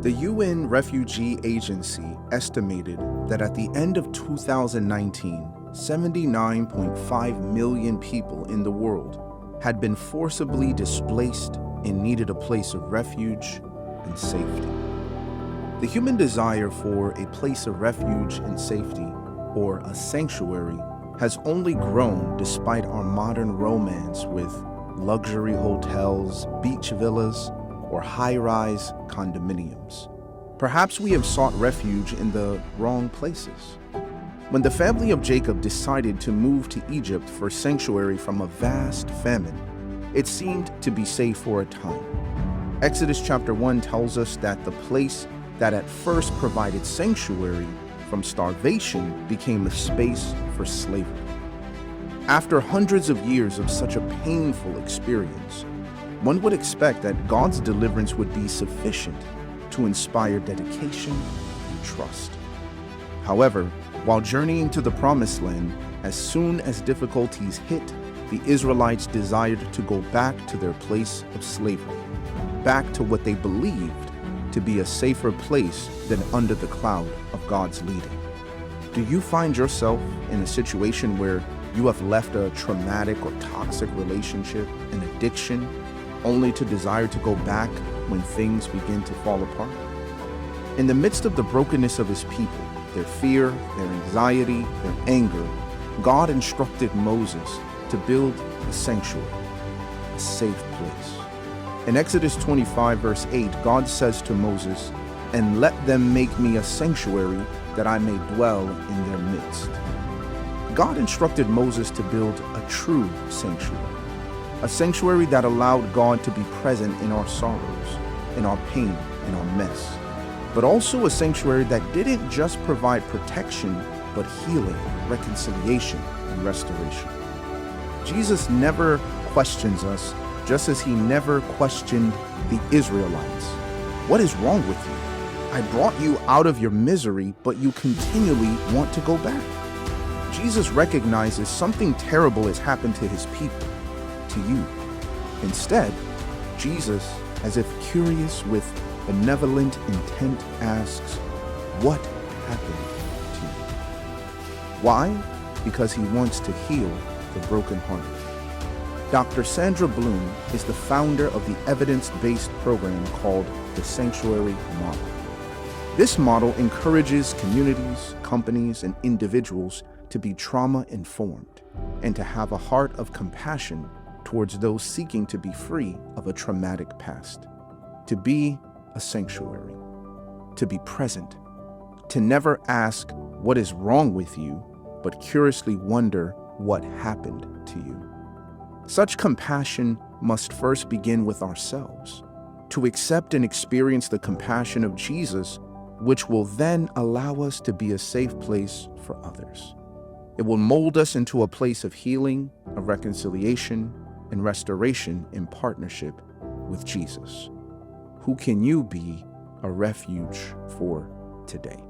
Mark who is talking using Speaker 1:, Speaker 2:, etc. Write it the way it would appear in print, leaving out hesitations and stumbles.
Speaker 1: The UN Refugee Agency estimated that at the end of 2019, 79.5 million people in the world had been forcibly displaced and needed a place of refuge and safety. The human desire for a place of refuge and safety, or a sanctuary, has only grown despite our modern romance with luxury hotels, beach villas, or high-rise condominiums. Perhaps we have sought refuge in the wrong places. When the family of Jacob decided to move to Egypt for sanctuary from a vast famine, it seemed to be safe for a time. Exodus chapter 1 tells us that the place that at first provided sanctuary from starvation became a space for slavery. After hundreds of years of such a painful experience, one would expect that God's deliverance would be sufficient to inspire dedication and trust. However, while journeying to the Promised Land, as soon as difficulties hit, the Israelites desired to go back to their place of slavery, back to what they believed to be a safer place than under the cloud of God's leading. Do you find yourself in a situation where you have left a traumatic or toxic relationship, an addiction, only to desire to go back when things begin to fall apart? In the midst of the brokenness of his people, their fear, their anxiety, their anger, God instructed Moses to build a sanctuary, a safe place. In Exodus 25, verse 8, God says to Moses, "And let them make me a sanctuary that I may dwell in their midst." God instructed Moses to build a true sanctuary that allowed God to be present in our sorrows, in our pain, in our mess, but also a sanctuary that didn't just provide protection, but healing, reconciliation, and restoration. Jesus never questions us, just as he never questioned the Israelites. What is wrong with you? I brought you out of your misery, but you continually want to go back. Jesus recognizes something terrible has happened to his people, to you. Instead, Jesus, as if curious with benevolent intent, asks, "What happened to you?" Why? Because he wants to heal the brokenhearted. Dr. Sandra Bloom is the founder of the evidence-based program called the Sanctuary Model. This model encourages communities, companies, and individuals to be trauma-informed and to have a heart of compassion towards those seeking to be free of a traumatic past, to be a sanctuary, to be present, to never ask what is wrong with you, but curiously wonder what happened to you. Such compassion must first begin with ourselves, to accept and experience the compassion of Jesus, which will then allow us to be a safe place for others. It will mold us into a place of healing, of reconciliation, and restoration in partnership with Jesus. Who can you be a refuge for today?